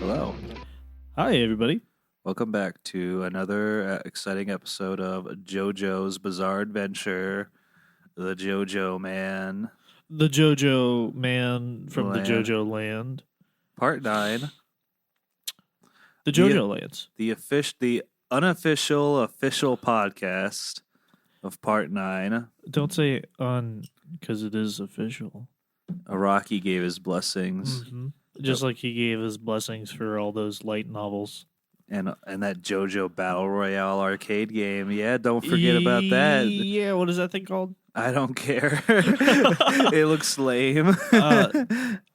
Hello. Hi, everybody. Welcome back to another exciting episode of JoJo's Bizarre Adventure, the JoJo Man The Jojo man from the Land, Jojo Land. Part 9. The The, Jojo Lands. the unofficial official podcast of Part 9. Don't say on because it is official. Araki gave his blessings Mm-hmm. Just like he gave his blessings for all those light novels. and that JoJo Battle Royale arcade game. Yeah, don't forget about that. Yeah, what is that thing called? I don't care. It looks lame.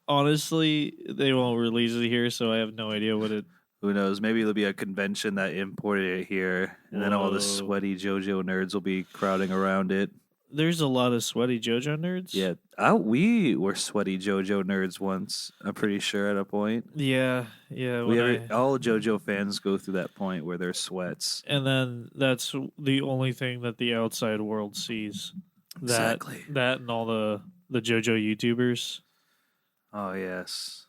Honestly, they won't release it here, so I have no idea what it. Who knows? Maybe it'll be a convention that imported it here, and then all the Whoa. sweaty JoJo nerds will be crowding around it. There's a lot of sweaty JoJo nerds. Yeah, we were sweaty JoJo nerds once. I'm pretty sure at a point. Yeah. All JoJo fans go through that point where they're sweats. And then that's the only thing that the outside world sees. Exactly. That and all the JoJo YouTubers. Oh yes,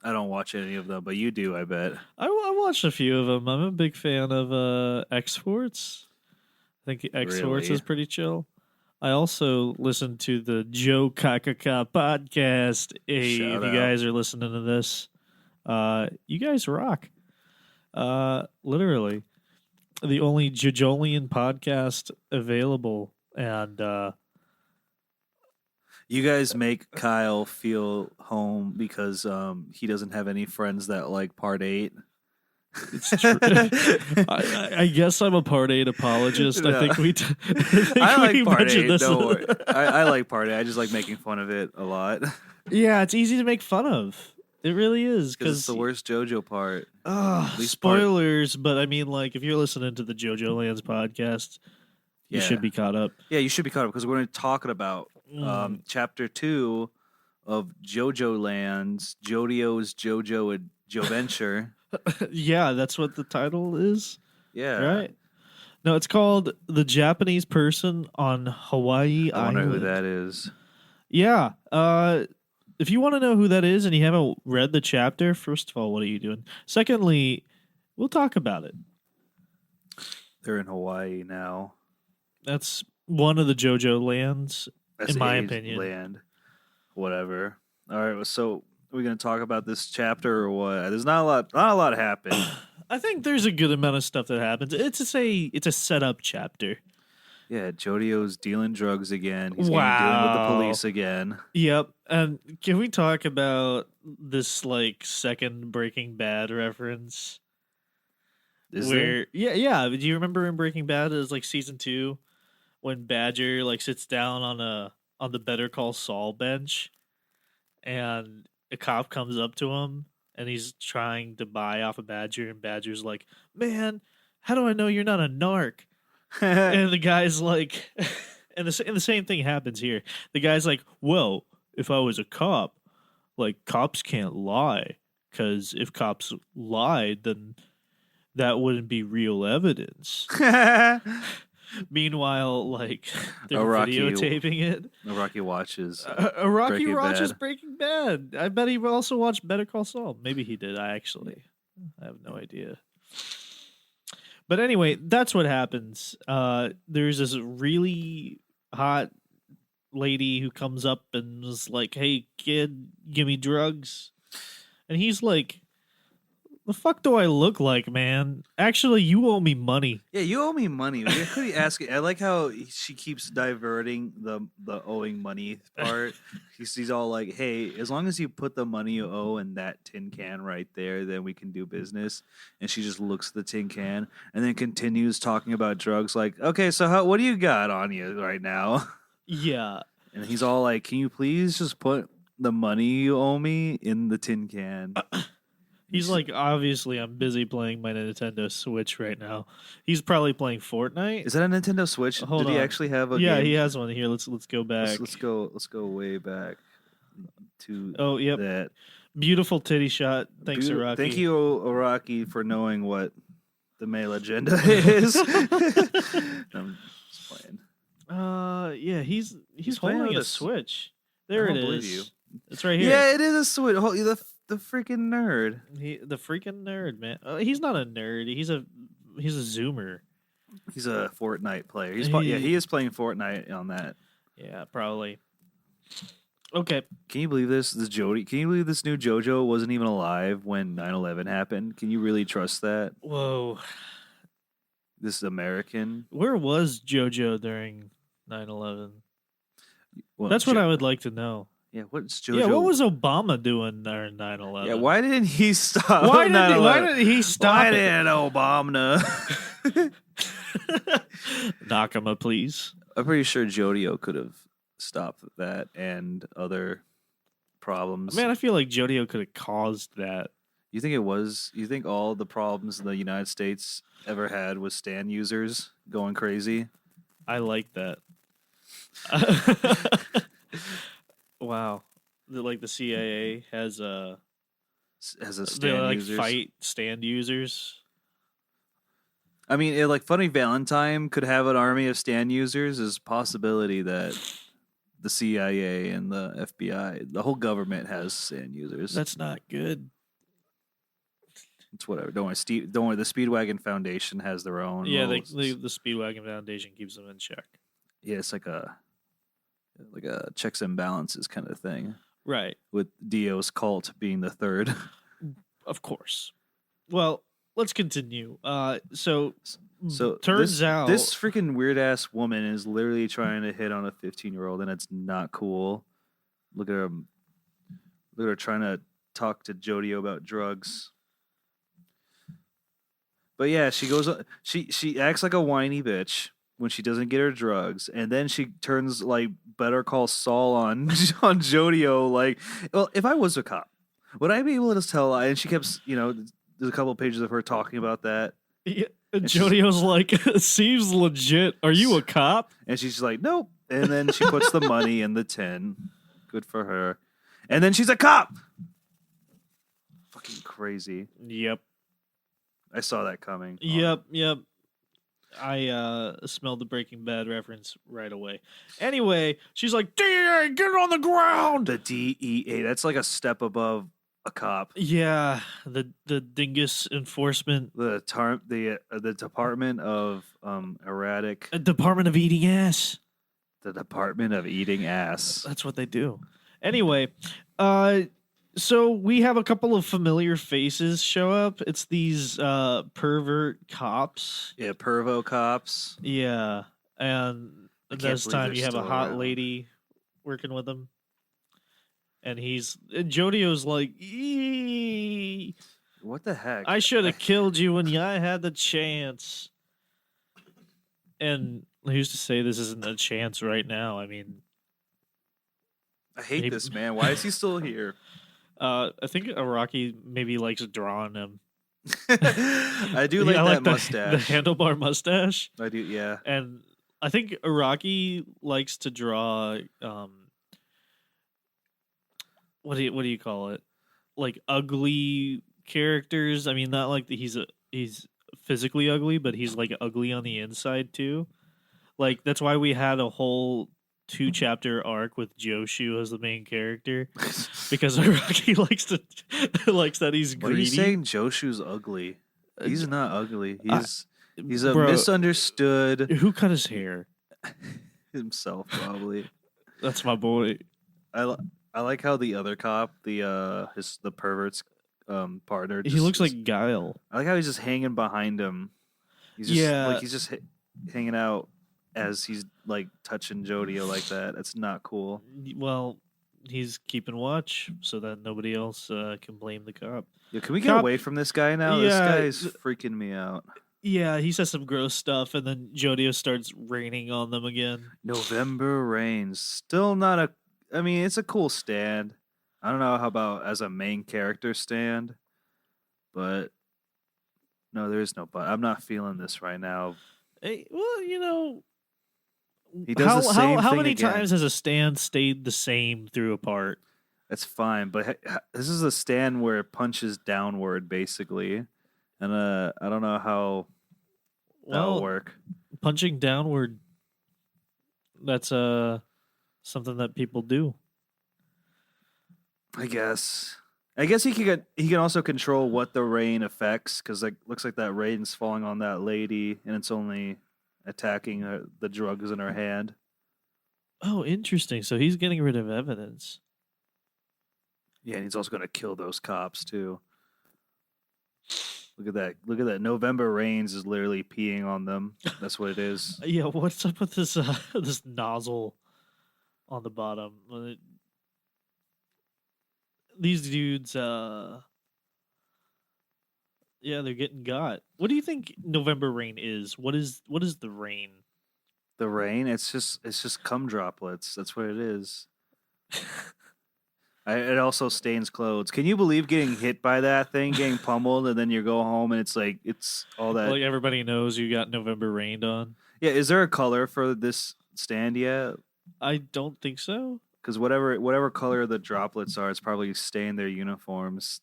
I don't watch any of them, but you do, I bet. I watched a few of them. I'm a big fan of X Sports. I think X Sports Really? is pretty chill. I also listen to the Joe Kakaka podcast. Hey, Shout if you out. guys are listening to this, you guys rock. Literally, the only Jojolian podcast available, and You guys make Kyle feel home because he doesn't have any friends that like Part 8. it's true. I guess I'm a Part 8 apologist. No. I think we. I like we Part mentioned 8. this. Don't worry. I like Part 8. I just like making fun of it a lot Yeah, it's easy to make fun of. It really is because it's the worst JoJo part. least spoilers, but I mean, like, if you're listening to the Jojo Lands podcast, you Yeah. should be caught up. Yeah, you should be caught up because we're going to talking about Chapter 2 of Jojo Lands, Jodi-o's Jojo Adventure. Yeah, that's what the title is, Yeah. right? No, it's called The Japanese Person on Hawaii I wonder Island. who that is. Yeah. If you want to know who that is and you haven't read the chapter, first of all, what are you doing? Secondly, we'll talk about it. They're in Hawaii now. That's one of the Jojo Lands. That's In my A's opinion. land. Whatever. All right, so are we going to talk about this chapter or what? There's not a lot happened. I think there's a good amount of stuff that happens. It's a setup chapter. Yeah, Jodi-o's dealing drugs again. He's dealing with the Wow. police again. Yep. And can we talk about this like second Breaking Bad reference? Is there? Yeah. Do you remember in Breaking Bad? It was like season 2 when Badger like sits down on the Better Call Saul bench, and a cop comes up to him and he's trying to buy off a Badger, and Badger's like, "Man, how do I know you're not a narc?" And the guy's like, and the same thing happens here. The guy's like, "Well, if I was a cop, like cops can't lie, because if cops lied, then that wouldn't be real evidence." Meanwhile, like they're Araki- videotaping it. Araki watches. Rocky Breaking watches Bad. Breaking Bad. I bet he also watched Better Call Saul. Maybe he did. I have no idea. But anyway, that's what happens. There's this really hot lady who comes up and is like, "Hey, kid, give me drugs." And he's like, "The fuck do I look like, man? Actually, you owe me money." Yeah, you owe me money. We could ask. I like how she keeps diverting the owing money part. He's all like, "Hey, as long as you put the money you owe in that tin can right there, then we can do business." And she just looks at the tin can and then continues talking about drugs. Like, "Okay, so what do you got on you right now?" Yeah. And he's all like, "Can you please just put the money you owe me in the tin can?" He's like, "Obviously, I'm busy playing my Nintendo Switch right now." He's probably playing Fortnite. Is that a Nintendo Switch? Hold Did he on. actually have a Yeah, game? he has one here. Let's go back. Let's go way back to Oh, yep. that. Beautiful titty shot. Thanks, Araki. Thank you, Araki, for knowing what the male agenda is. I'm just playing. Yeah, he's playing holding with a a Switch. There I it don't believe is. you. It's right here. Yeah, it is a Switch. the freaking nerd. The freaking nerd, man. He's not a nerd. He's a zoomer. He's a Fortnite player. He- He is playing Fortnite on that. Yeah, probably. Okay. Can you believe this? Can you believe this new JoJo wasn't even alive when 9/11 happened? Can you really trust that? Whoa. This American. Where was JoJo during 9/11? Well, That's what I would like to know. Yeah, what's JoJo? Yeah, what was Obama doing during 9/11? Yeah, why didn't he stop? Why did he stop? Why it? didn't Obama? Nakama, please. I'm pretty sure Jodi-o could have stopped that and other problems. Man, I feel like Jodi-o could have caused that. You think it was? You think all the problems the United States ever had was Stan users going crazy? I like that. Wow. Like the CIA has a Stan like users. fight stand users. I mean, like Funny Valentine could have an army of Stan users. Is a possibility that the CIA and the FBI, the whole government has Stan users. That's not good. It's whatever. Don't worry. The Speedwagon Foundation has their own. Yeah, the little- Speedwagon Foundation keeps them in check. Yeah, it's like a checks and balances kind of thing. Right. With Dio's cult being the third. Of course. Well, let's continue. So turns this, out this freaking weird ass woman is literally trying to hit on a 15-year-old, and it's not cool. Look at her. Look at her trying to talk to Jodi-o about drugs. But yeah, she goes. She acts like a whiny bitch when she doesn't get her drugs, and then she turns like Better Call Saul on on Jodi-o. Like, well, if I was a cop, would I be able to tell? And she kept, there's a couple of pages of her talking about that. yeah, Jodi-o's like, seems legit. Are you a cop? And she's like, nope. And then she puts the money in the tin. Good for her. And then she's a cop. Fucking crazy. Yep. I saw that coming. Yep. I smelled the Breaking Bad reference right away. Anyway, she's like, DEA, get on the ground. The DEA. That's like a step above a cop. Yeah, the dingus enforcement. The Department of Erratic. Department of Eating Ass. The Department of Eating Ass. That's what they do. Anyway, so we have a couple of familiar faces show up. It's these pervert cops. Yeah, pervo cops. Yeah, and this believe time they're you have a still hot around. lady working with him. And Jodi-o's like, eee, What the heck? I should have killed you when I had the chance. And who's to say this isn't a chance right now? I mean, I hate Maybe- this man. Why is he still here? I think Araki maybe likes drawing him. I do like Yeah, that the mustache. handlebar mustache. I do, yeah. And I think Araki likes to draw what do you call it? Like ugly characters. I mean, not like he's physically ugly, but he's like ugly on the inside too. Like that's why we had a whole 2-chapter arc with Joshu as the main character because Araki likes that he's What are greedy. you saying? Joshu's ugly. He's not ugly. He's a Bro, misunderstood Who cut his hair? himself, probably. That's my boy. I like how the other cop, the pervert's partner. He looks like Guile. I like how he's just hanging behind him. He's just hanging out as he's like touching Jodi-o like that. That's not cool. Well, he's keeping watch so that nobody else can blame the cop. Yeah, can we get away from this guy now? This Yeah, guy is freaking me out. Yeah, he says some gross stuff, and then Jodi-o starts raining on them again. November Rains. Still not a. I mean, it's a cool stand. I don't know how about as a main character stand, but no, there is no but. I'm not feeling this right now. Hey, well, you know, He does the same how thing many again. times has a stand stayed the same through a part? That's fine, but this is a stand where it punches downward, basically, and I don't know how that'll Well, work. punching downward, that's something that people do. I guess. I guess he can also control what the rain affects because like looks like that rain's falling on that lady and it's only attacking the drugs in her hand. Oh, interesting. So he's getting rid of evidence. Yeah, and he's also going to kill those cops too. Look at that! Look at that! November Rains is literally peeing on them. That's what it is. Yeah, what's up with this this nozzle on the bottom? These dudes, yeah, they're getting got. What do you think November Rain is? What is the rain? The rain, it's just cum droplets. That's what it is. It also stains clothes. Can you believe getting hit by that thing, getting pummeled, and then you go home and it's like it's all that. Like everybody knows you got November rained on. Yeah, is there a color for this stand yet? I don't think so. Because whatever color the droplets are, it's probably stain their uniforms.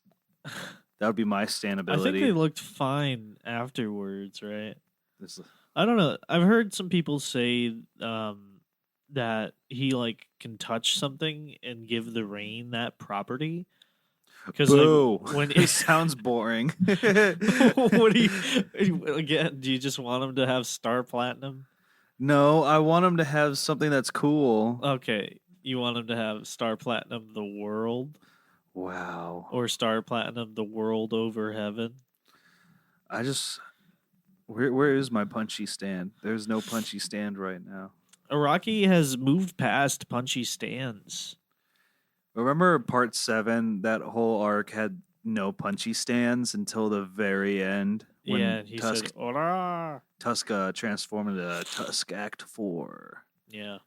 That would be my stand I ability. think they looked fine afterwards, right? This- I don't know. I've heard some people say that he like can touch something and give the rain that property. Because Boo! like, when It sounds boring. what do you again? Do you just want him to have Star Platinum? No, I want him to have something that's cool. Okay, you want him to have Star Platinum the world, Wow. or Star Platinum the world over heaven? I just where is my punchy stand? There's no punchy stand right now. Iraqi has moved past punchy stands. Remember part 7? That whole arc had no punchy stands until the very end. When Yeah, and he said, "Hola." Tusk transformed into Tusk Act 4 Yeah.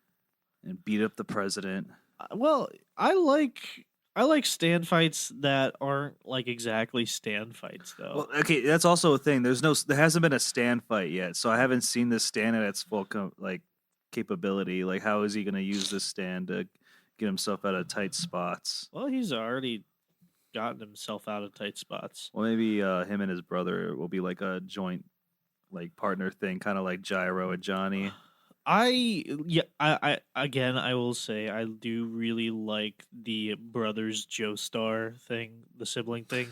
and beat up the president. Well, I like stand fights that aren't like exactly stand fights though. Well, okay, that's also a thing. There hasn't been a stand fight yet, so I haven't seen this stand at its full capability. Like, how is he going to use this stand to get himself out of tight spots? Well, he's already gotten himself out of tight spots. Well, maybe him and his brother will be like a joint, like partner thing, kind of like Gyro and Johnny. I again, I will say I do really like the brothers Joestar thing, the sibling thing.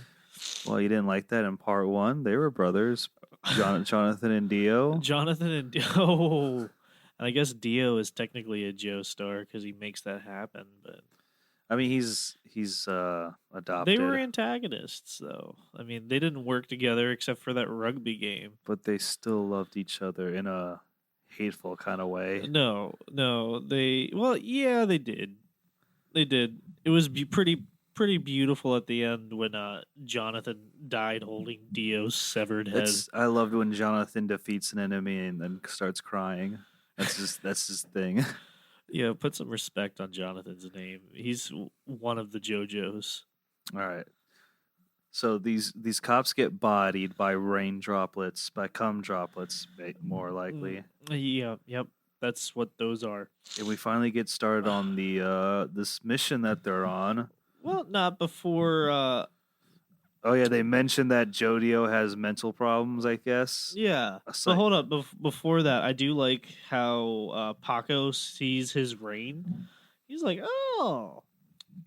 Well, you didn't like that in part 1. They were brothers, Jonathan and Dio. Jonathan and Dio. And I guess Dio is technically a Joestar because he makes that happen. But I mean, he's adopted. they were antagonists, though. I mean, they didn't work together except for that rugby game. But they still loved each other in a hateful kind of way. No, yeah, they did. They did. It was pretty beautiful at the end when Jonathan died holding Dio's severed head. I loved when Jonathan defeats an enemy and then starts crying. That's his thing. Yeah, put some respect on Jonathan's name. He's one of the JoJos. All right. So these cops get bodied by rain droplets, by cum droplets, more likely. Yeah, yep. That's what those are. And we finally get started on the this mission that they're on. Well, not before. Oh yeah, they mentioned that Jodi-o has mental problems, I guess. Yeah. So hold up. Before that, I do like how Paco sees his rain. He's like, oh,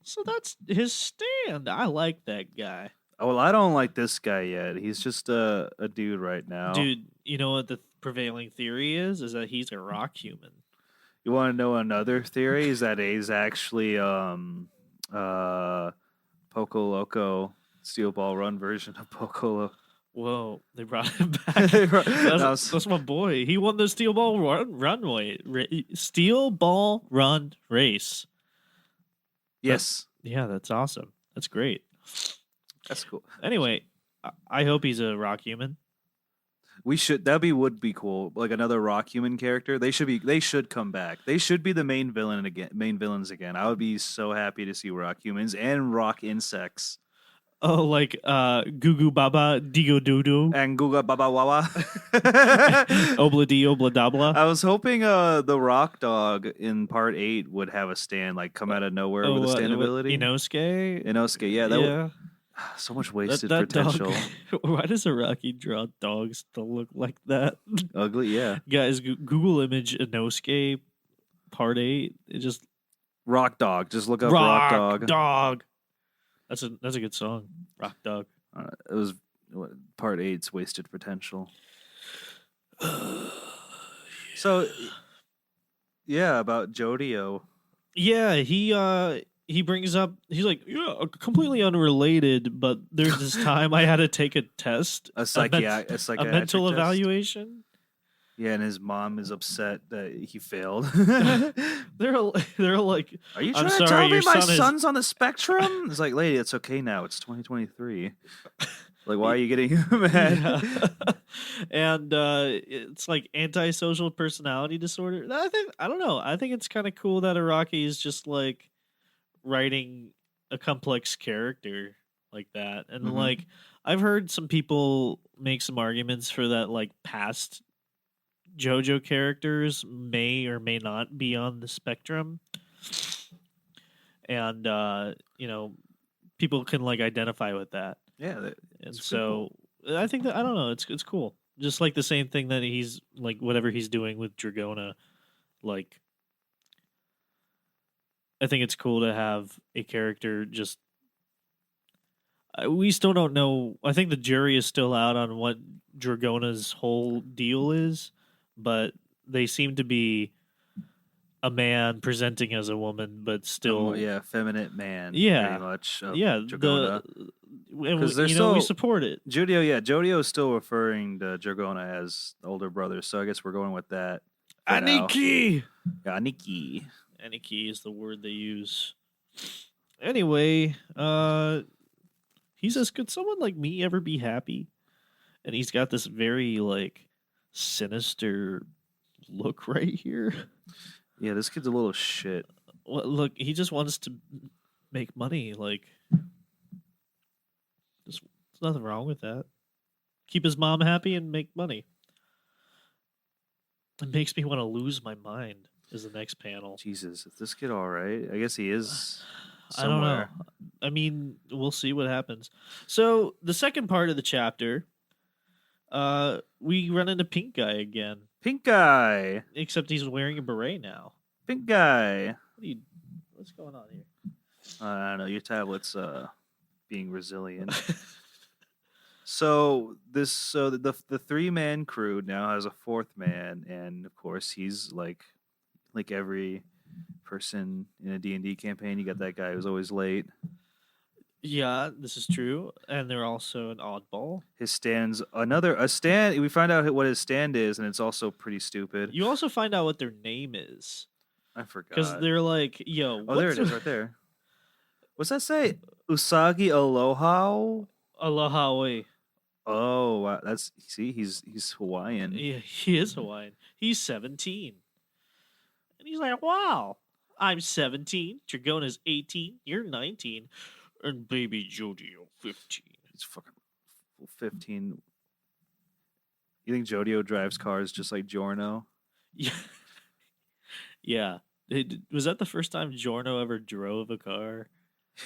so that's his stand. I like that guy. Oh, well, I don't like this guy yet. He's just a dude right now. Dude, you know what the prevailing theory is? Is that he's a rock human. You want to know another theory? Is that he's actually Poco Loco, Steel Ball Run version of Poco Loco. Whoa, they brought him back. That's my boy. He won the Steel Ball Steel Ball Run race. Yes. Yeah, that's awesome. That's great. That's cool. Anyway, I hope he's a rock human. Would be cool. Like another rock human character. They should come back. They should be the main villains again. I would be so happy to see rock humans and rock insects. Oh, like Goo Goo Baba Digo Doodoo and Guga Baba Wawa. Obla Di Obla Dabla. I was hoping the rock dog in part 8 would have a stand, like come out of nowhere with a stand ability. Inosuke, yeah, that would so much wasted potential. Dog, why does Iraqi draw dogs to look like that? Ugly, yeah. Guys, Google image Inosuke part 8. It just rock dog. Just look up rock dog. Dog. That's a good song. Rock Dog. It was part 8's wasted potential. So, yeah, about Jodi-o. Yeah, he brings up, he's like, yeah, completely unrelated, but there's this time I had to take a test, A a psychiatric mental test. evaluation. Yeah, and his mom is upset that he failed. They're like, Are you I'm trying to sorry, tell me your my son is son's on the spectrum? It's like, lady, it's okay now. It's 2023. Like, why are you getting mad? Yeah. And it's like antisocial personality disorder. I don't know. I think it's kind of cool that Araki is just like writing a complex character like that. And Mhm. like I've heard some people make some arguments for that, like past JoJo characters may or may not be on the spectrum. And people can like identify with that. Yeah, And it's so I think that, I don't know, it's cool. Just like the same thing that he's like, whatever he's doing with Dragona, like I think it's cool to have a character just. We still don't know. I think the jury is still out on what Dragona's whole deal is, but they seem to be a man presenting as a woman, but still, effeminate man. Yeah. Pretty much. Of yeah, Dragona. because they're we still- support it. Jodi-o is still referring to Dragona as older brother, so I guess we're going with that. for now. Aniki. Yeah, Aniki. Aniki is the word they use. Anyway, he says, "Could someone like me ever be happy?" And he's got this very like sinister look right here. Yeah, this kid's a little shit. Well, look, he just wants to make money. Like, there's nothing wrong with that. Keep his mom happy and make money. It makes me want to lose my mind. Is the next panel. Jesus, is this kid all right? I guess he is. I don't know. Somewhere. I mean, we'll see what happens. So the second part of the chapter, we run into Pink Guy again. Pink guy. Except he's wearing a beret now. Pink guy. What's going on here? I don't know. Your tablet's being resilient. So the 3-man crew now has a 4th man, and of course he's like every person in a D&D campaign. You got that guy who's always late. Yeah, this is true, and they're also an oddball. His stand's a stand. We find out what his stand is, and it's also pretty stupid. You also find out what their name is. I forgot. Because they're like, yo. Oh, there it is right there. What's that say? Usagi Aloha? Aloha Oi. Oh, wow. He's Hawaiian. Yeah, he is Hawaiian. He's 17. And he's like, wow, I'm 17. Dragona's 18. You're 19. And baby Jodi-o 15. He's fucking 15. You think Jodi-o drives cars just like Giorno? Yeah. Yeah. Was that the first time Giorno ever drove a car?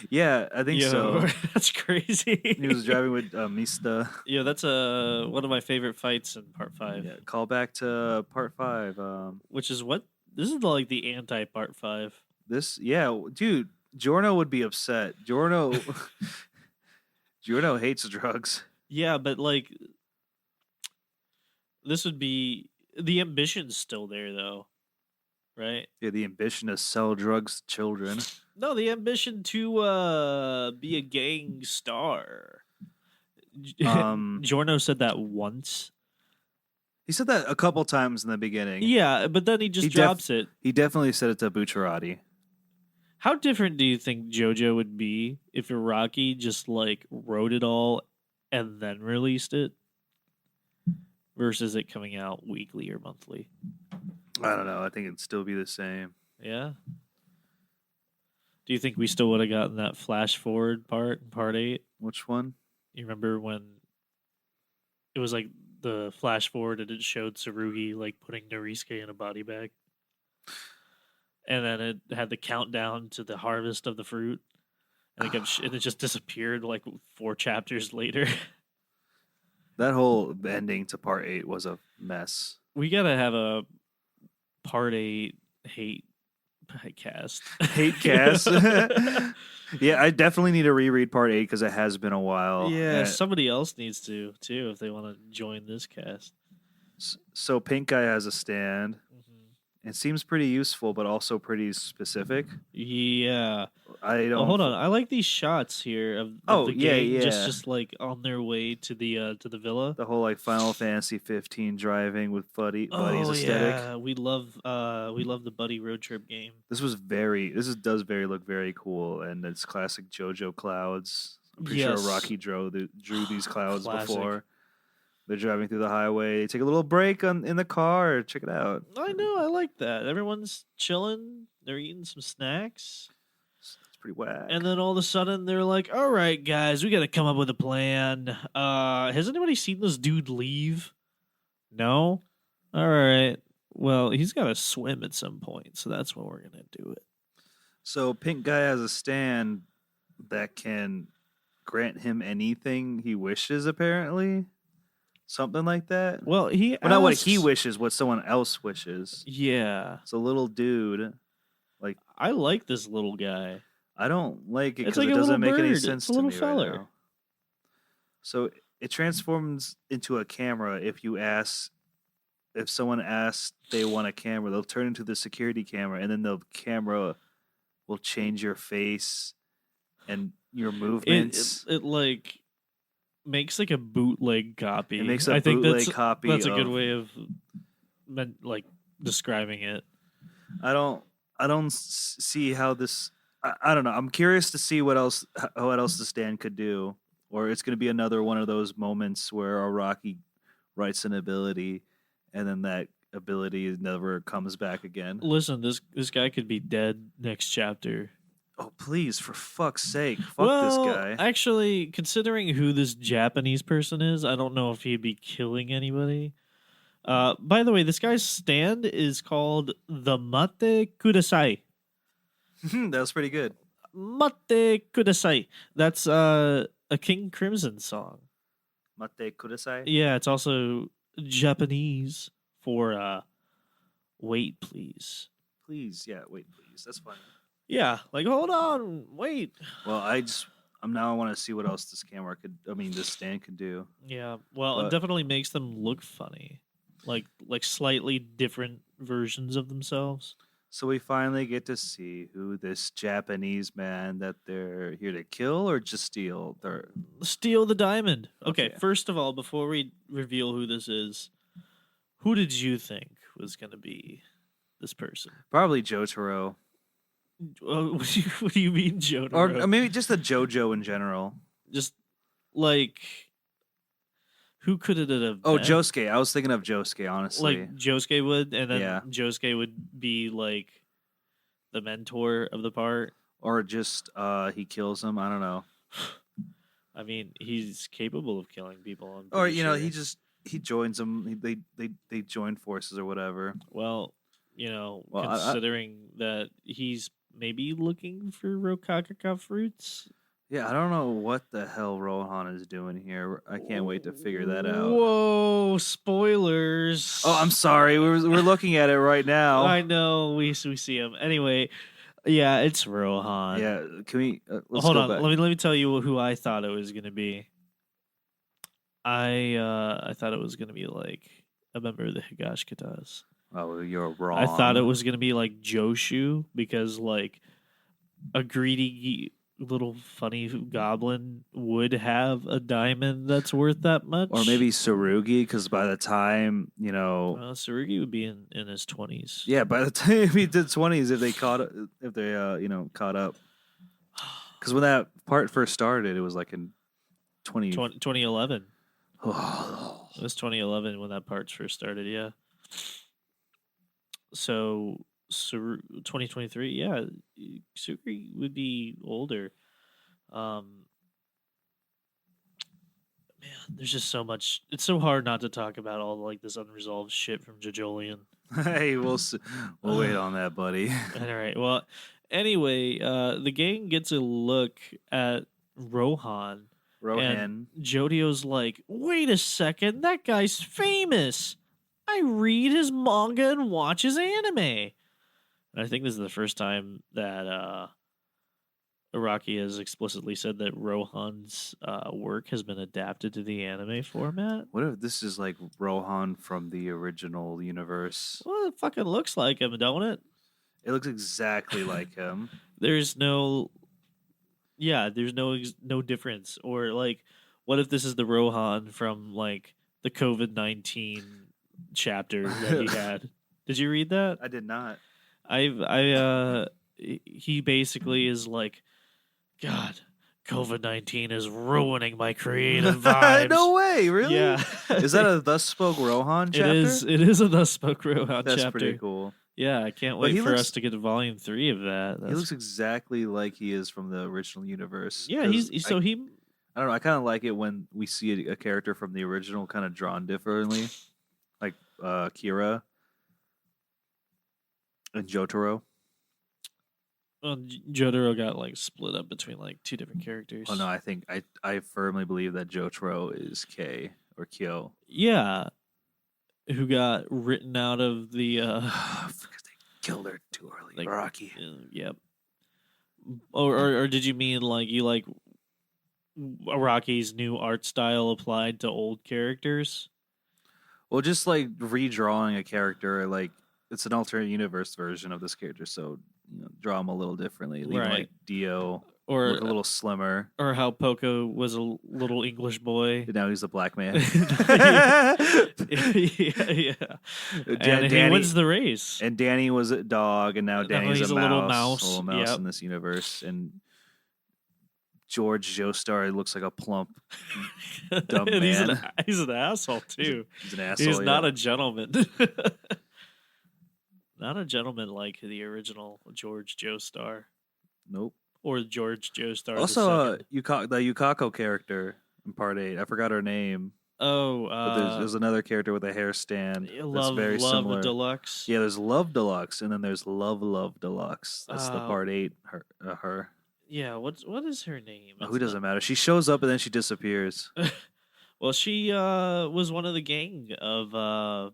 Yeah, I think so. That's crazy. He was driving with Mista. Yeah, that's one of my favorite fights in part 5. Yeah, call back to part 5. Which is what? This is like the anti-part 5. Dude, Giorno would be upset. Giorno hates drugs. Yeah, but like this would be, the ambition's still there though. Right? Yeah, the ambition to sell drugs to children. No, the ambition to be a gang star. Giorno said that once. He said that a couple times in the beginning. Yeah, but then he just drops it. He definitely said it to Bucciarati. How different do you think JoJo would be if Iraqi just like wrote it all and then released it versus it coming out weekly or monthly? I don't know. I think it'd still be the same. Yeah. Do you think we still would have gotten that flash forward part in part 8? Which one? You remember when it was like the flash forward and it showed Tsurugi like putting Norisuke in a body bag? And then it had the countdown to the harvest of the fruit. And it just disappeared like 4 chapters later. That whole ending to part 8 was a mess. We gotta have a part 8 hate I cast. Hate cast. Yeah, I definitely need to reread part 8 because it has been a while. Yeah, somebody else needs to too if they want to join this cast. So Pink Guy has a stand. It seems pretty useful, but also pretty specific. Yeah. I don't. Oh, hold on. I like these shots here of Oh, the yeah, gang yeah. just like on their way to the villa. The whole like Final Fantasy 15 driving with buddies aesthetic. Yeah, we love the buddy road trip game. This does look very cool, and it's classic JoJo clouds. I'm pretty Yes. sure Rocky drew these clouds Classic. before. They're driving through the highway. They take a little break in the car. Check it out. I know, I like that. Everyone's chilling. They're eating some snacks. It's pretty whack. And then all of a sudden they're like, "All right, guys, we got to come up with a plan. Has anybody seen this dude leave? No? All right. Well, he's got to swim at some point, so that's when we're going to do it." So Pink Guy has a stand that can grant him anything he wishes, apparently. Something like that. Well, not what he wishes, what someone else wishes. Yeah. It's a little dude. Like, I like this little guy. I don't like it It's because like it a doesn't little make any bird. sense It's a to little me feller. right now. So it transforms into a camera if someone asks they want a camera, they'll turn into the security camera, and then the camera will change your face and your movements. It like makes like a bootleg copy. It makes a I think bootleg copy. That's a good way of like describing it. I don't see how this. I don't know. I'm curious to see what else the stand could do, or it's going to be another one of those moments where a Rocky writes an ability, and then that ability never comes back again. Listen, this guy could be dead next chapter. Oh, please, for fuck's sake, fuck this guy. Actually, considering who this Japanese person is, I don't know if he'd be killing anybody. By the way, this guy's stand is called the Mate Kudasai. That was pretty good. Mate Kudasai. That's a King Crimson song. Mate Kudasai? Yeah, it's also Japanese for wait, please. Please, yeah, wait, please. That's fine. Yeah, like hold on, wait. Well, I want to see what else this stand could do. Yeah, well, it definitely makes them look funny, like slightly different versions of themselves. So we finally get to see who this Japanese man that they're here to kill or just steal. Steal the diamond. Okay, Okay. first of all, before we reveal who this is, who did you think was going to be this person? Probably Jotaro. What do you mean, Jotaro? Or maybe just the JoJo in general. Just like who could it have Oh, been? Josuke. I was thinking of Josuke, honestly. Like Josuke would, and then Yeah. Josuke would be like the mentor of the part. Or just he kills him. I don't know. I mean, he's capable of killing people. I'm Or pretty sure. he joins them. They join forces or whatever. Well, Well, considering that he's maybe looking for Rokakaka fruits. Yeah, I don't know what the hell Rohan is doing here. I can't wait to figure that out. Whoa, spoilers. Oh, I'm sorry. We're looking at it right now. I know we see him. Anyway, yeah, it's Rohan. Yeah, can we let's Hold go on. back. Let me tell you who I thought it was going to be. I thought it was going to be like a member of the Higashikatas. Oh, you're wrong. I thought it was going to be like Joshu because like a greedy little funny goblin would have a diamond that's worth that much. Or maybe Tsurugi, because by the time, Tsurugi would be in his 20s. yeah, by the time he did 20s, if they caught up. Because when that part first started, it was like in 2011. Oh. It was 2011 when that part first started, yeah. So 2023, yeah, Tsurugi would be older. Man, there's just so much. It's so hard not to talk about all like this unresolved shit from Jojolian. Hey, we'll wait on that, buddy. All right. Well, anyway, the gang gets a look at Rohan. And Jodi-o's like, wait a second, that guy's famous. I read his manga and watch his anime. And I think this is the first time that Araki has explicitly said that Rohan's work has been adapted to the anime format. What if this is like Rohan from the original universe? Well, it fucking looks like him, don't it? It looks exactly like him. There's no no difference. Or like, what if this is the Rohan from like the COVID-19 chapter that he had? Did you read that? I did not. He basically is like, God, COVID-19 is ruining my creative vibes. No way, really? Yeah. Is that a Thus Spoke Rohan chapter? It is a Thus Spoke Rohan That's chapter. pretty cool. Yeah, I can't But wait he for looks- us to get to volume 3 of that. He looks exactly like he is from the original universe. Yeah, 'Cause he I don't know. I kind of like it when we see a character from the original kind of drawn differently, like Kira and Jotaro. well, Jotaro got like split up between like 2 different characters. Oh no, I firmly believe that Jotaro is K or Kyo. Yeah, who got written out of the Because they killed her too early. Like, Rocky. Yep. Or did you mean like you like Araki's new art style applied to old characters? Well, just like redrawing a character, like it's an alternate universe version of this character, so draw him a little differently. Leave him Right. like Dio, Or look a little slimmer. or how Poco was a little English boy. Now he's a black man. yeah, yeah. And he wins the race. And Danny was a dog, and now Now Danny's he's a a little mouse. mouse. A little mouse Yep. in this universe. And George Joestar looks like a plump, dumb And man. he's an asshole too. He's an asshole. He's not yeah. a gentleman. Not a gentleman like the original George Joestar Nope. or George Joestar. Also, the the Yukako character in Part 8. I forgot her name. oh, But there's another character with a hair stand that's very similar. Deluxe. Yeah, there's Love Deluxe, and then there's Love Deluxe. That's the Oh. Part 8. Her. Yeah. What is her name? Who doesn't matter? She shows up and then she disappears. Well, she was one of the gang of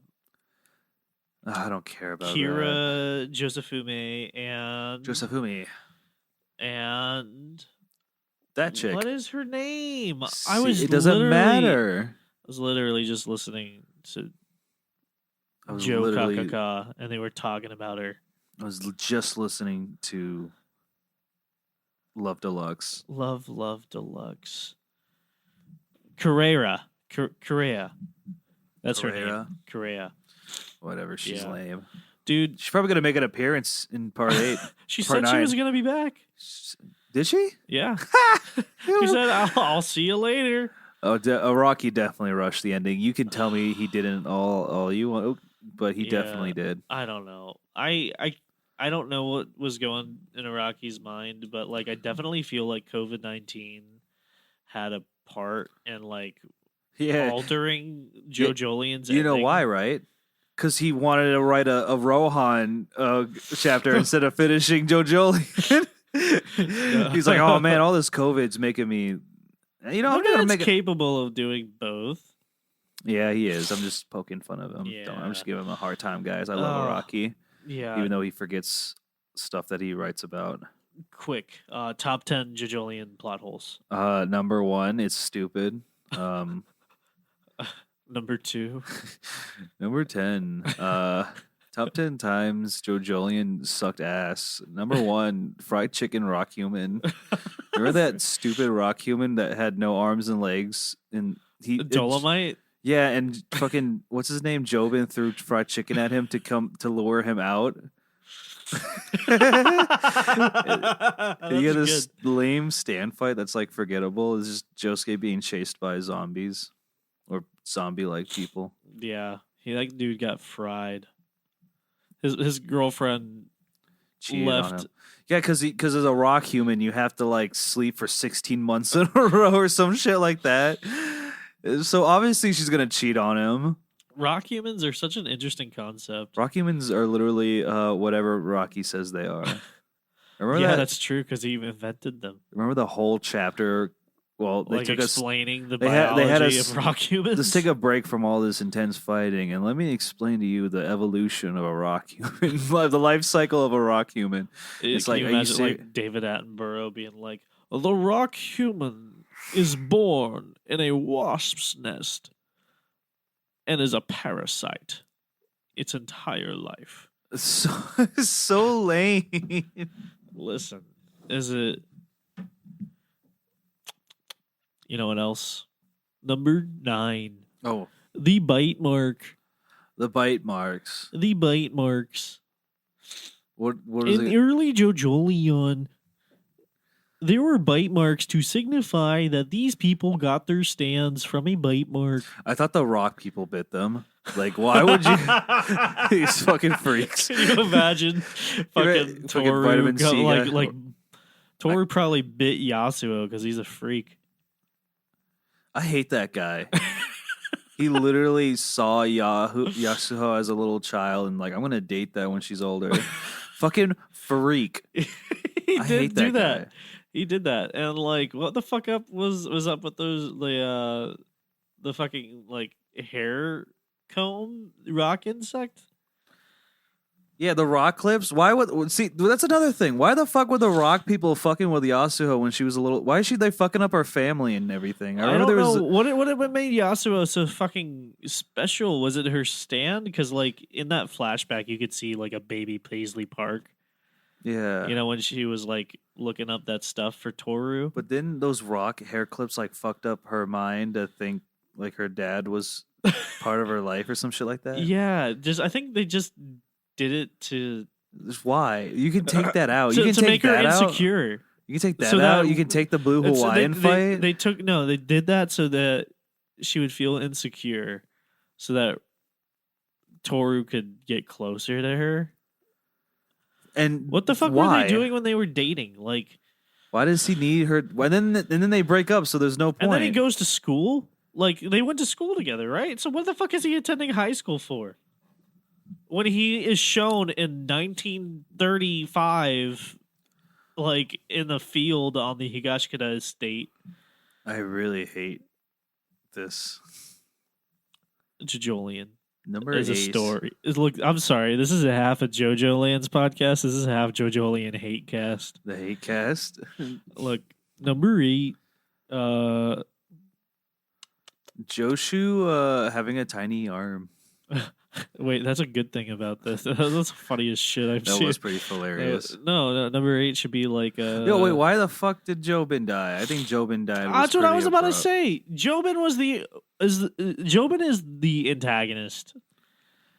I don't care about Kira, Josefume, and that. Josefumi. and That chick. what is her name? It doesn't matter. I was literally just listening to I was Joe literally- Kakaka, and they were talking about her. I was just listening to Love Deluxe. Love Deluxe. Carrera. Correa. That's her name. Carrera? Correa. Whatever, she's Yeah. lame. Dude, She's probably gonna make an appearance in Part 8. she Part said she 9. was going to be back. Did she? Yeah. She said, I'll see you later. Rocky definitely rushed the ending. You can tell me he didn't all you want, but he Yeah. definitely did. I don't know. I don't know what was going in Iraqi's mind, but like I definitely feel like COVID-19 had a part in like Yeah, altering Joe Jolien's you know ending. why, right? Because he wanted to write a Rohan chapter instead of finishing Jojo. He's like, oh man, all this COVID's making me. You know, I'm The gonna man's make it. capable of doing both. Yeah, he is. I'm just poking fun of him. Yeah. I'm just giving him a hard time, guys. I love Oh, Rocky, Yeah. even though he forgets stuff that he writes about. Quick. Top 10 Jojolian plot holes. Number 1, it's stupid. Number 2. Number 10. Top 10 times Joe Jolian sucked ass. Number 1, fried chicken rock human. Remember that stupid rock human that had no arms and legs? And Dolomite. Yeah, and fucking what's his name? Jobin threw fried chicken at him to lure him out. You get this lame stand fight that's like forgettable. It's just Josuke being chased by zombies or zombie-like people. Yeah. That dude got fried. His girlfriend Cheated on left. him. Yeah, because as a rock human, you have to like sleep for 16 months in a row or some shit like that. So obviously she's gonna cheat on him. Rock humans are such an interesting concept. Rock humans are literally whatever Rocky says they are. Remember Yeah, that? that's true because he invented them. Remember the whole chapter Well, they Like took us. explaining the They had biology us. of rock humans. Let's take a break from all this intense fighting, and let me explain to you the evolution of a rock human, the life cycle of a rock human. It's Can like, you are you imagine like David Attenborough being like, "The rock human is born in a wasp's nest and is a parasite its entire life." so lame? Listen, is it? You know what else? Number 9, Oh, the bite mark. the bite marks. The bite marks. What is In it? early JoJolion, there were bite marks to signify that these people got their stands from a bite mark. I thought the rock people bit them. Like, why would you? These fucking freaks. Can you imagine fucking Toru vitamin got, C guy. like Toru probably bit Yasuo because he's a freak. I hate that guy. He literally saw Yasuo as a little child and like, I'm gonna date that when she's older. Fucking freak. He I did hate do that that. guy. He did that, and like, what the fuck up was up with those the fucking like hair comb rock insect? Yeah, the rock clips. Why would see? That's another thing. Why the fuck were the rock people fucking with Yasuo when she was a little? Why is they fucking up our family and everything? I remember don't there know was. what made Yasuo so fucking special. Was it her stand? Because like in that flashback, you could see like a baby Paisley Park. Yeah. You know, when she was like looking up that stuff for Toru. But then those rock hair clips like fucked up her mind to think like her dad was part of her life or some shit like that. Yeah, I think they just did it to Just why? You can take that out. You to can take make her that out. insecure. You can take that So out. that- You can take the blue So Hawaiian fight. they did that so that she would feel insecure, so that Toru could get closer to her. And What the fuck were they doing when they were dating? Like, why does he need her? Why then? And then they break up, so there's no point. and then he goes to school. Like, they went to school together, right? So what the fuck is he attending high school for? When he is shown in 1935, like in the field on the Higashikata estate. I really hate this. Jojolian. Number Is 8. a story. Look, I'm sorry. This is a half a JoJo Lands podcast. This is a half JoJolian hate cast. The hate cast. Look, number 8. Joshu having a tiny arm. Wait, that's a good thing about this. That's the funniest shit I've That seen. was pretty hilarious. No, number 8 should be like. Yo, wait, why the fuck did Jobin die? I think Jobin died. That's what I was about to abrupt. say. Jobin is the antagonist.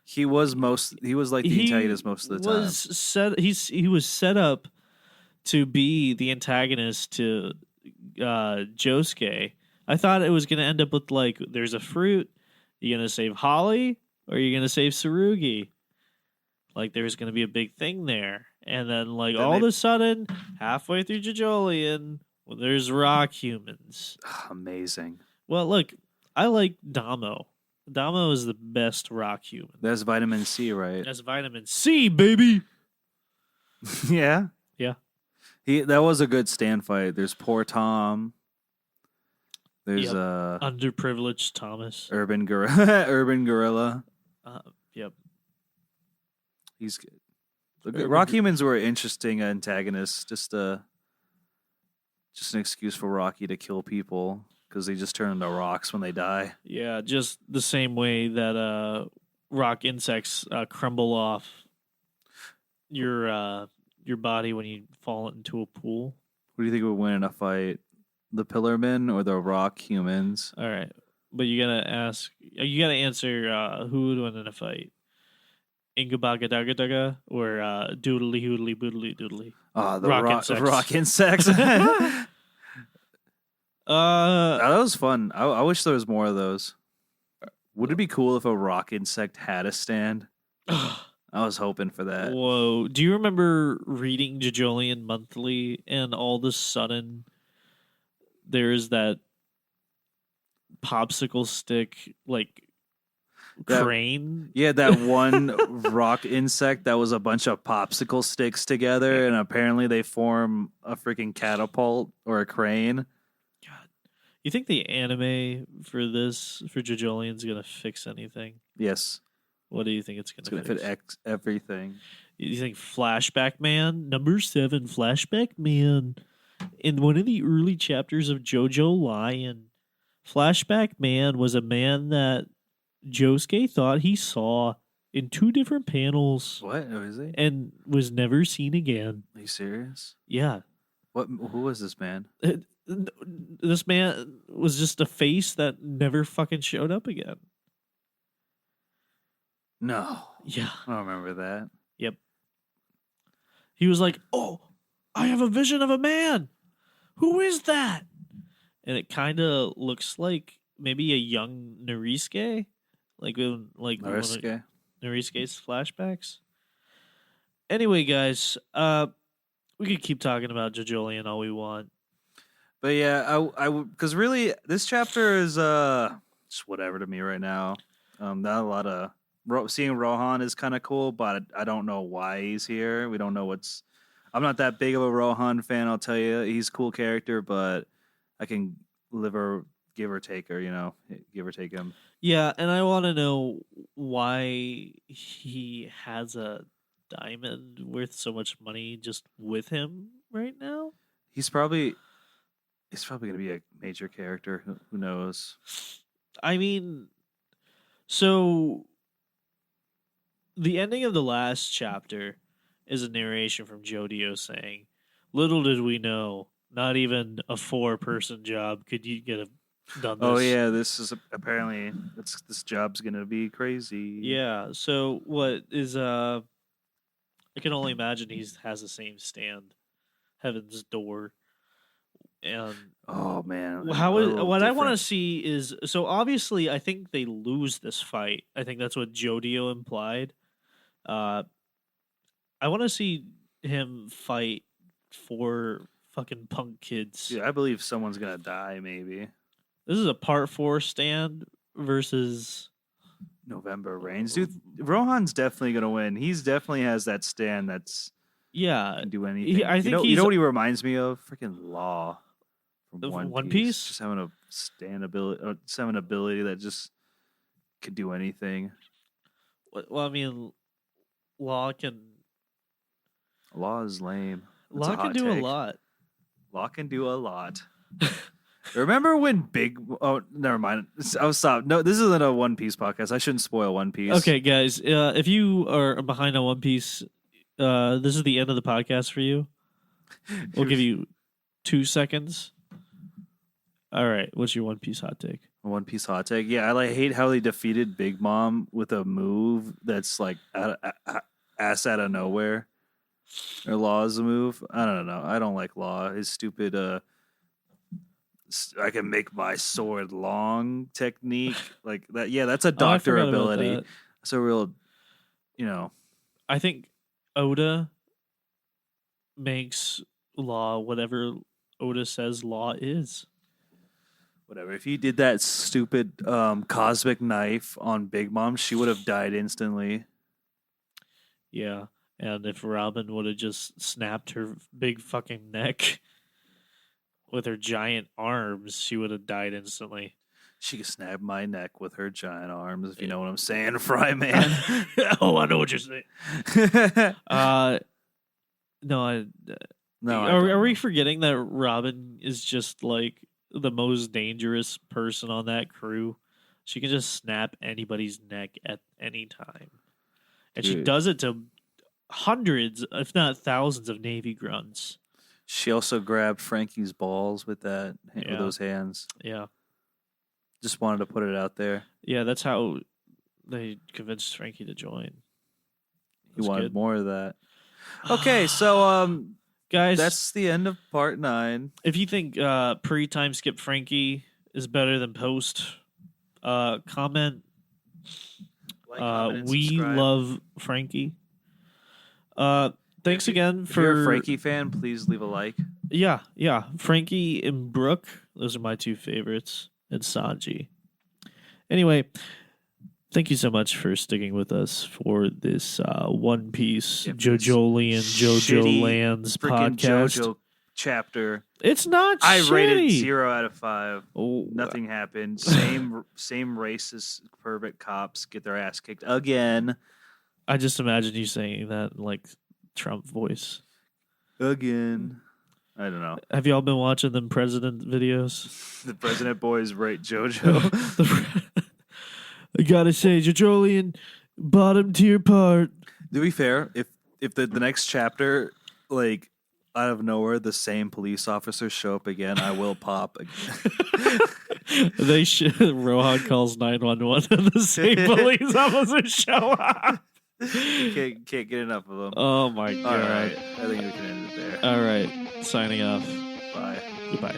He was like the antagonist most of the time. He was set up to be the antagonist to Josuke. I thought it was going to end up with like, there's a fruit. You going to save Holly or are you going to save Tsurugi? Like there's going to be a big thing there. And then like all of a sudden, halfway through Jojolian, well, there's rock humans. Amazing. Well, look, I like Damo. Damo is the best rock human. That's vitamin C, right? That's vitamin C, baby. Yeah. Yeah. That was a good stand fight. There's poor Tom. There's Underprivileged Thomas. Urban Gorilla. Yep. He's good. Rock humans were interesting antagonists. Just an excuse for Rocky to kill people because they just turn into rocks when they die. Yeah, just the same way that rock insects crumble off your body when you fall into a pool. Who do you think would win in a fight? The Pillarmen or the rock humans? All right. But you gotta answer who would win in a fight. Ingabagadagadaga or doodly hoodly boodly doodly. The rock rock insects. That was fun. I wish there was more of those. Would it be cool if a rock insect had a stand? I was hoping for that. Whoa. Do you remember reading Jojolian Monthly and all of a sudden there's that popsicle stick like crane? Yeah, that one rock insect that was a bunch of popsicle sticks together and apparently they form a freaking catapult or a crane. God. You think the anime for Jojo Lands is gonna fix anything? Yes, What do you think it's it's gonna gonna fix? fit everything. You think Flashback Man, number 7, Flashback Man, in one of the early chapters of Jojo Lion, Flashback Man was a man that Josuke thought he saw in 2 different panels What? Oh, is he? and was never seen again. Are you serious? Yeah. What? Who was this man? This man was just a face that never fucking showed up again. No, Yeah. I don't remember that. Yep. He was like, "Oh, I have a vision of a man. Who is that?" And it kind of looks like maybe a young Narisuke, like one of Narisuke? Narisuke's flashbacks. Anyway, guys, we could keep talking about JoJolian all we want. But yeah, I would, because really this chapter is just whatever to me right now. Not a lot of seeing Rohan is kind of cool, but I don't know why he's here. We don't know what's. I'm not that big of a Rohan fan. I'll tell you, he's a cool character, but I can give or take him. Yeah, and I want to know why he has a diamond worth so much money just with him right now. He's probably gonna be a major character. Who knows? I mean, so the ending of the last chapter is a narration from Jodi-o saying, "Little did we know, not even a 4-person job could you get done this." Oh yeah, this is apparently this job's gonna be crazy. Yeah. So what is I can only imagine he has the same stand, Heaven's Door, and Oh man, what I want to see is, so obviously I think they lose this fight. I think that's what Jodi-o implied. I want to see him fight 4 fucking punk kids. Yeah, I believe someone's gonna die. Maybe This is a part 4 stand versus November Reigns, dude. Rohan's definitely gonna win. He's definitely has that stand that's can do anything. I think you know what he reminds me of? Freaking Law from One Piece. Just having a stand ability, just having an ability that just could do anything. Well, I mean, Law can is lame. That's Law a can hot do a take. lot. Law can do a lot. Remember when Oh, never mind. I'll stop. No, this isn't a One Piece podcast. I shouldn't spoil One Piece. Okay, guys, if you are behind on One Piece, this is the end of the podcast for you. We'll give you 2 seconds. All right, what's your One Piece hot take? One Piece hot take. Yeah, I hate how they defeated Big Mom with a move that's like ass out of nowhere. Or Law's a move. I don't know. I don't like Law. His stupid I can make my sword long technique like that. Yeah, that's a doctor ability. That. It's a real, I think Oda makes Law whatever Oda says Law is. Whatever. If he did that stupid cosmic knife on Big Mom, she would have died instantly. Yeah, and if Robin would have just snapped her big fucking neck with her giant arms, she would have died instantly. She could snap my neck with her giant arms, if you know what I'm saying, Fry Man. Oh, I know what you're saying. No, are we forgetting that Robin is just like the most dangerous person on that crew? She can just snap anybody's neck at any time. And she does it to hundreds, if not thousands, of Navy grunts. She also grabbed Frankie's balls with with those hands. Yeah. Just wanted to put it out there. Yeah, that's how they convinced Frankie to join. He wanted more of that. Okay, so guys, that's the end of part 9. If you think pre-time skip Frankie is better than post, comment. We subscribe. love Frankie. Thanks again if for you're a Frankie fan, please leave a like. Yeah. Frankie and Brooke, those are my 2 favorites, and Sanji. Anyway, thank you so much for sticking with us for this One Piece Jojo Lands podcast. Jojo chapter. It's not. I rated shitty. 0 out of 5. Oh, Nothing happened. Same racist pervert cops get their ass kicked again. I just imagine you saying that in, like Trump voice. Again. I don't know. Have y'all been watching them president videos? The president boys rate JoJo. I gotta say, Jojolian, bottom tier part. To be fair, if the next chapter, like out of nowhere, the same police officers show up again, I will pop again. They should. Rohan calls 911 and the same police officers show up. Can't get enough of them. Oh my god! All right, I think we can end it there. All right, signing off. Bye. Goodbye.